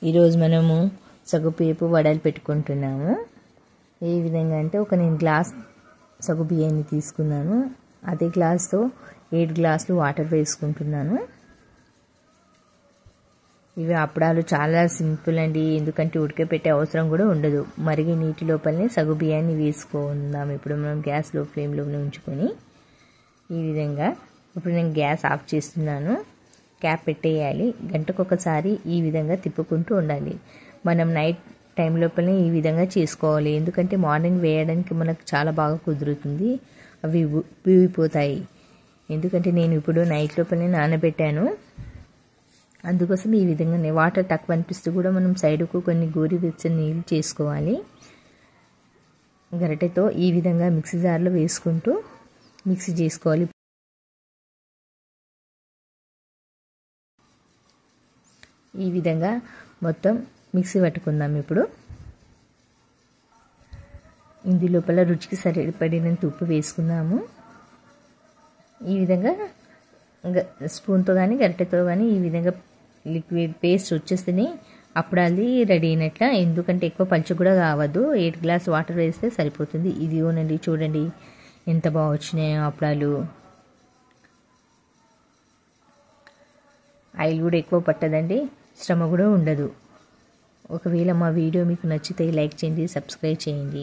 ఈరోజు మనము సగ్గుబియ్యపు వడలు పెట్టుకుంటున్నాము. ఏ విధంగా అంటే నేను గ్లాస్ సగ్గుబియ్యాన్ని తీసుకున్నాను. అదే గ్లాస్తో 7 గ్లాసులు వాటర్ వేసుకుంటున్నాను. ఇవి అప్పడాలు చాలా సింపుల్ అండి, ఎందుకంటే ఉడకపెట్టే అవసరం కూడా ఉండదు. మరిగే నీటి లోపలనే సగ్గుబియ్యాన్ని వేసుకుందాం. ఇప్పుడు మనం గ్యాస్లో ఫ్లేమ్లో ఉంచుకొని ఈ విధంగా ఇప్పుడు నేను గ్యాస్ ఆఫ్ చేస్తున్నాను. క్యాప్ పెట్టేయాలి. గంటకొకసారి ఈ విధంగా తిప్పుకుంటూ ఉండాలి. మనం నైట్ టైం లోపలనే ఈ విధంగా చేసుకోవాలి, ఎందుకంటే మార్నింగ్ వేయడానికి మనకు చాలా బాగా కుదురుతుంది. అవి ఉబ్బిపోతాయి. ఎందుకంటే నేను ఇప్పుడు నైట్ లోపలనే నానబెట్టాను, అందుకోసం ఈ విధంగా వాటర్ తక్కువ అనిపిస్తూ కూడా మనం సైడ్కు కొన్ని గోరువెచ్చని నీళ్ళు చేసుకోవాలి. గరిటెతో ఈ విధంగా మిక్సీ జార్లో వేసుకుంటూ మిక్సీ చేసుకోవాలి. ఈ విధంగా మొత్తం మిక్సీ పట్టుకుందాం. ఇప్పుడు ఇందు లోపల రుచికి సరిపడినంత ఉప్పు వేసుకుందాము. ఈ విధంగా స్పూన్తో కానీ గరిటెతో కానీ ఈ విధంగా లిక్విడ్ పేస్ట్ వచ్చేస్తేనే అప్పుడాలి రెడీ అయినట్ల. ఎందుకంటే ఎక్కువ పలుచగా కూడా కావద్దు. 8 గ్లాస్ వాటర్ వేస్తే సరిపోతుంది. ఇదిగోనండి, చూడండి ఎంత బాగా వచ్చినాయో అప్పుడాలు. ఆయిల్ కూడా ఎక్కువ పట్టదండి, శ్రమ కూడా ఉండదు. ఒకవేళ మా వీడియో మీకు నచ్చితే లైక్ చేయండి, సబ్స్క్రైబ్ చేయండి.